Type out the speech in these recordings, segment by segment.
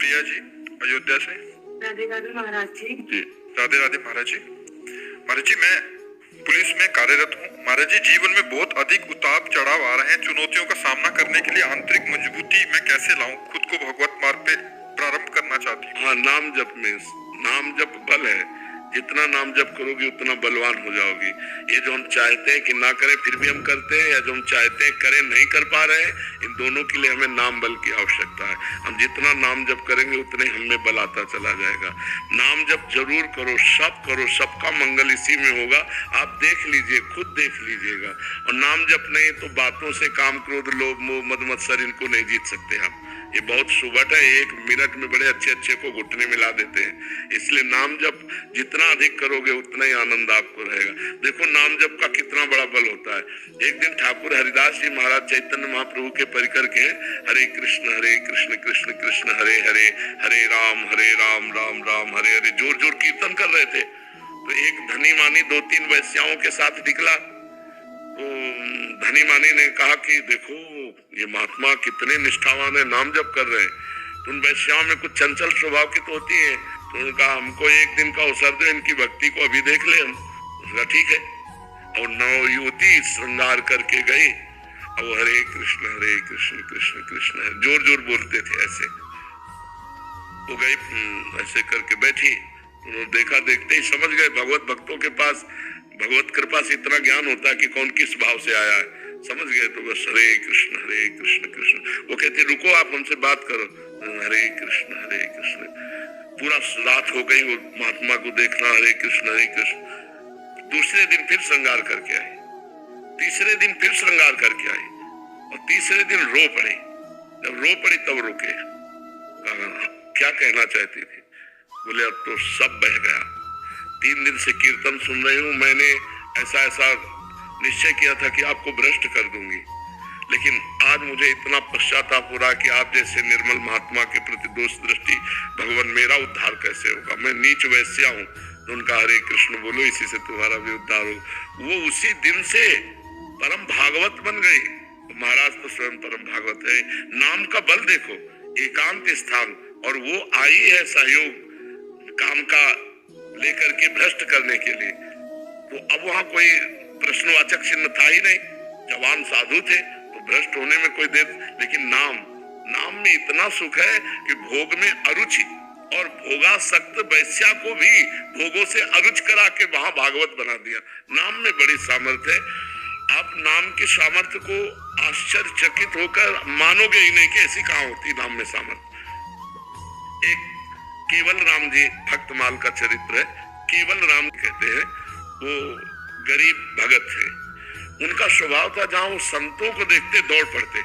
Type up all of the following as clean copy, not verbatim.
प्रिया जी अयोध्या से। राधे राधे महाराज जी। जी राधे राधे महाराज जी। महाराज जी मैं पुलिस में कार्यरत हूँ। महाराज जी जीवन में बहुत अधिक उतार चढ़ाव आ रहे हैं। चुनौतियों का सामना करने के लिए आंतरिक मजबूती मैं कैसे लाऊं? खुद को भगवत मार्ग पे प्रारंभ करना चाहती हूँ। हाँ, नाम जप में, नाम जप बल है। जितना नाम जप करोगे उतना बलवान हो जाओगी। ये जो हम चाहते हैं कि ना करें फिर भी हम करते हैं, या जो हम चाहते हैं करें नहीं कर पा रहे हैं, इन दोनों के लिए हमें नाम बल की आवश्यकता है। हम जितना नाम जप करेंगे उतने हमें बल आता चला जाएगा। नाम जप जरूर करो, सबका मंगल इसी में होगा। आप देख लीजिए, खुद देख लीजिएगा। और नाम जप नहीं तो बातों से काम, क्रोध, लोभ, मोह, मद मत्सर इनको नहीं जीत सकते हम। ये बहुत सुबह है, 1 मिनट में बड़े अच्छे को घुटने मिला देते हैं। इसलिए नाम जप जितना अधिक करोगे उतना ही आनंद आपको रहेगा। देखो नाम जप का कितना बड़ा बल होता है। एक दिन ठाकुर हरिदास जी महाराज चैतन्य महाप्रभु के परिकर के हरे कृष्ण कृष्ण कृष्ण हरे हरे, हरे राम राम राम हरे हरे जोर जोर कीर्तन कर रहे थे। तो एक धनी मानी 2-3 वैश्याओं के साथ निकला। तो धनी मानी ने कहा कि देखो ये महात्मा कितने निष्ठावान है, नाम जप कर रहे हैं। तो उन वैश्याओं में कुछ चंचल स्वभाव की तो होती है। तो उन्होंने कहा हमको एक दिन का अवसर दो, इनकी भक्ति को अभी देख ले हम। उसका ठीक है। और नौ युवती श्रृंगार करके गई और हरे कृष्ण कृष्ण कृष्ण जोर जोर बोलते थे ऐसे। वो गई ऐसे करके बैठी। उन्होंने देखा, देखते ही समझ गए। भगवत भक्तों के पास भगवत कृपा से इतना ज्ञान होता है कि कौन किस भाव से आया है, समझ गए। तो बस हरे कृष्ण कृष्ण। वो कहते रुको आप हमसे बात करो। हरे कृष्ण। पूरा रात हो गई, वो महात्मा को देखना हरे कृष्ण। दूसरे दिन फिर श्रृंगार करके आई, तीसरे दिन फिर श्रृंगार करके आई, और तीसरे दिन रो पड़ी। जब रो पड़ी तब रुके। क्या कहना चाहती थी? बोले अब तो सब बह गया। 3 दिन से कीर्तन सुन रही हूँ, मैंने ऐसा निश्चय किया था कि आपको भ्रष्ट कर दूंगी, लेकिन आज मुझे इतना पश्चाताप हो रहा कि आप जैसे निर्मल महात्मा के प्रति दोष दृष्टि, भगवान मेरा उद्धार कैसे होगा? मैं नीच वैश्या हूँ। तो उनका हरे कृष्ण बोलो, इसी से तुम्हारा भी उद्धार हो। वो उसी दिन से परम भागवत बन गई। महाराज तो स्वयं परम भागवत है। नाम का बल देखो, एकांत स्थान, और वो आई है सहयोग काम का लेकर के भ्रष्ट करने के लिए। तो अब वहां कोई प्रश्नवाचक चिन्ह था ही नहीं। जवान साधु थे तो भ्रष्ट होने में कोई देर, लेकिन नाम में इतना सुख है कि भोग में अरुचि, और भोगासक्त वैश्या को भी भोगों से अरुच करा के वहां भागवत बना दिया। नाम में बड़ी सामर्थ्य है। आप नाम की सामर्थ्य को आश्चर्यचकित होकर मानोगे ही नहीं कि ऐसी कहां होती नाम में सामर्थ्य। एक केवल राम जी भक्तमाल का चरित्र है। केवल राम कहते हैं, वो गरीब भगत थे। उनका स्वभाव था जहां वो संतों को देखते दौड़ पड़ते,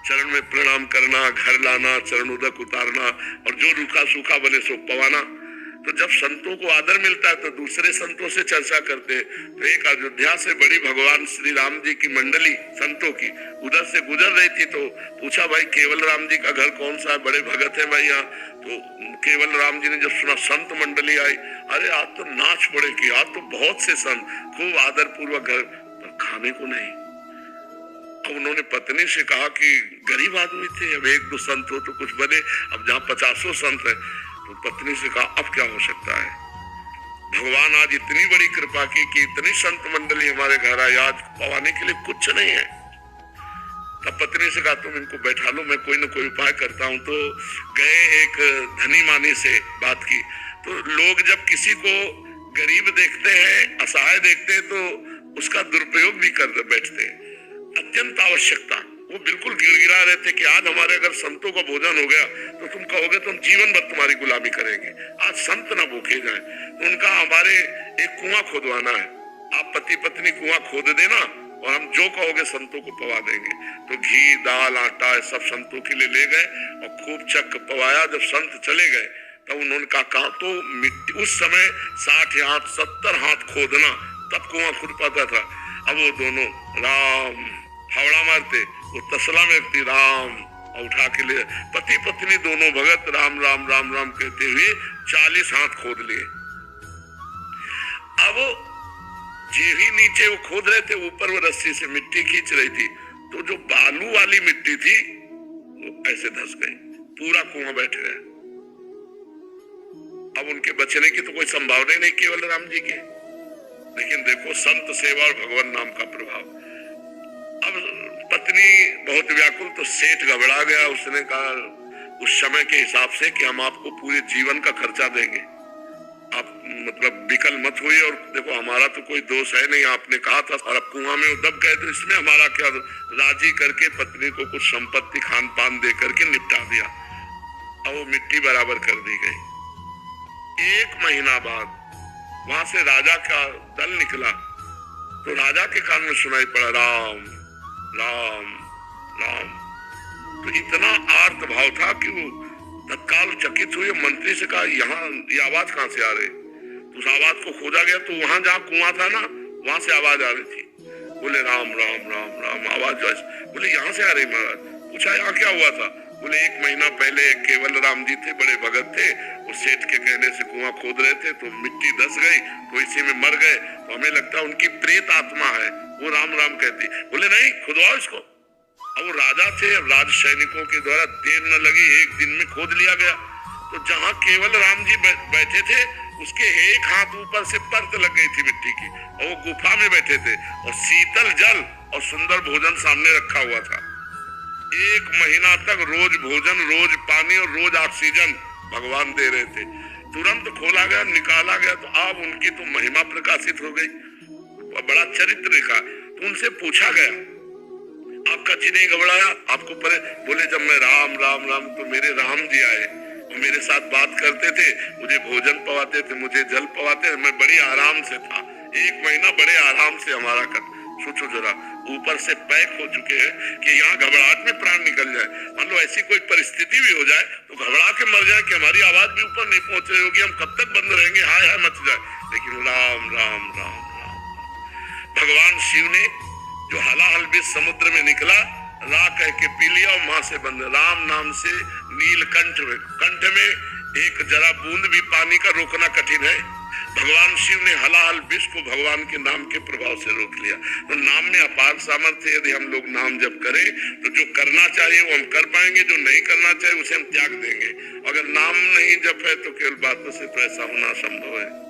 चरण में प्रणाम करना, घर लाना, चरण उदक उतारना, और जो रूखा सूखा बने सो पवाना। तो जब संतों को आदर मिलता है तो दूसरे संतों से चर्चा करते। तो एक अयोध्या से बड़ी भगवान श्री राम जी की मंडली संतों की उधर से गुजर रही थी। तो पूछा भाई केवल राम जी का घर कौन सा है? बड़े भगत है भाई यहाँ। तो केवल राम जी ने जब सुना संत मंडली आई, अरे आज तो नाच पड़ेगी, आज तो बहुत से संत, खूब आदर पूर्वक घर, पर खाने को नहीं। अब उन्होंने पत्नी से कहा कि गरीब आदमी थे, अब 1-2 संत हो तो कुछ बने, अब जहाँ 50 संत है। तो पत्नी से कहा अब क्या हो सकता है? भगवान आज इतनी बड़ी कृपा की कि इतनी संत मंडली हमारे घर आई, आज पवाने के लिए कुछ नहीं है। तब पत्नी से कहा तुम इनको बैठा लो, मैं कोई ना कोई उपाय करता हूँ। तो गए, एक धनी मानी से बात की। तो लोग जब किसी को गरीब देखते हैं, असहाय देखते हैं, तो उसका दुरुपयोग भी कर बैठते हैं। अत्यंत आवश्यकता, वो बिल्कुल गिड़गिड़ा रहे थे कि आज हमारे अगर संतों का भोजन हो गया तो तुम कहोगे तुम जीवन भर तुम्हारी गुलामी करेंगे, आज संत ना भूखे जाए। तो उनका हमारे एक कुआं खोदवाना है, आप पति पत्नी कुआं खोद देना और हम जो कहोगे संतों को पवा देंगे। तो घी, दाल, आटा सब संतों के लिए ले गए और खूब चक पवाया। जब संत चले गए तब उन्होंने कहा तो मिट्टी, उस समय 60 हाथ 70 हाथ खोदना तब कुआं खुद पाता था। अब वो दोनों राम फावड़ा मारते, वो तसला में रखती राम, और उठा के ले पति पत्नी दोनों भगत राम राम राम राम कहते हुए 40 हाथ खोद लिए। अब जे भी नीचे वो खोद रहे थे, ऊपर वो रस्सी से मिट्टी खींच रही थी, तो जो बालू वाली मिट्टी थी वो ऐसे धंस गई, पूरा कुआं बैठ गया। अब उनके बचने की तो कोई संभावना ही नहीं केवल राम जी की। लेकिन देखो संत सेवा और भगवान नाम का प्रभाव। अब पत्नी बहुत व्याकुल, तो सेठ घबरा गया। उसने कहा उस समय के हिसाब से कि हम आपको पूरे जीवन का खर्चा देंगे, आप मतलब विकल मत हुई, और देखो हमारा तो कोई दोष है नहीं, आपने कहा था, और अब कुआं में दब गए तो इसमें हमारा क्या। राजी करके पत्नी को कुछ संपत्ति खान पान दे करके निपटा दिया, और वो मिट्टी बराबर कर दी गई। 1 महीना बाद वहां से राजा का दल निकला, तो राजा के कान में सुनाई पड़ा राम राम राम। तो इतना आर्त भाव था कि वो तत्काल चकित हुए, मंत्री से कहा यहाँ ये आवाज कहाँ से आ रही। तो उस आवाज को खोजा गया, तो वहां जहाँ कुआं था ना, वहां से आवाज आ रही थी। बोले राम राम राम राम, आवाज जो। बोले यहाँ से आ रही महाराज। पूछा यहाँ क्या हुआ था। बोले 1 महीना पहले केवल राम जी थे, बड़े भगत थे, वो सेठ के कहने से कुआं खोद रहे थे, तो मिट्टी धस गई, तो इसी में मर गए, तो हमें लगता उनकी प्रेत आत्मा है, वो राम राम कहती। बोले नहीं, खुदवाओ इसको। अब वो राजा थे, राज सैनिकों के द्वारा देर न लगी, 1 दिन में खोद लिया गया। तो जहाँ केवल राम जी बैठे थे, उसके एक हाथ ऊपर से परत लग गई थी मिट्टी की, और वो गुफा में बैठे थे, और शीतल जल और सुंदर भोजन सामने रखा हुआ था। 1 महीना तक रोज भोजन, रोज पानी और रोज ऑक्सीजन भगवान दे रहे थे। तुरंत खोला गया, निकाला गया, तो अब उनकी तो महिमा प्रकाशित हो गई, बड़ा चरित्र लिखा। तो उनसे पूछा गया आपका जी नहीं घबराया, आपको परे। बोले जब मैं राम राम राम, तो मेरे राम जी आए, वो मेरे साथ बात करते थे, मुझे भोजन पवाते थे, मुझे जल पवाते थे, मैं बड़ी आराम से था। 1 महीना बड़े आराम से हमारा सोचो जरा, ऊपर से पैक हो चुके हैं कि यहाँ घबराहट में प्राण निकल जाए। मान लो ऐसी कोई परिस्थिति भी हो जाए तो घबरा के मर जाए कि हमारी आवाज भी ऊपर नहीं पहुंच रही होगी, हम कब तक बंद रहेंगे, हाय हाय मच जाए। लेकिन राम राम राम राम। भगवान शिव ने जो हलाहल बीच समुद्र में निकला, रा कह के पी लिया, और मां से बंद। राम नाम से नीलकंठ कंठ में एक जरा बूंद भी पानी का रोकना कठिन है। भगवान शिव ने हलाहल विष को भगवान के नाम के प्रभाव से रोक लिया। तो नाम में अपार सामर्थ्य, यदि हम लोग नाम जप करें तो जो करना चाहिए वो हम कर पाएंगे, जो नहीं करना चाहिए उसे हम त्याग देंगे। अगर नाम नहीं जप है तो केवल बातों से तो ऐसा होना संभव है।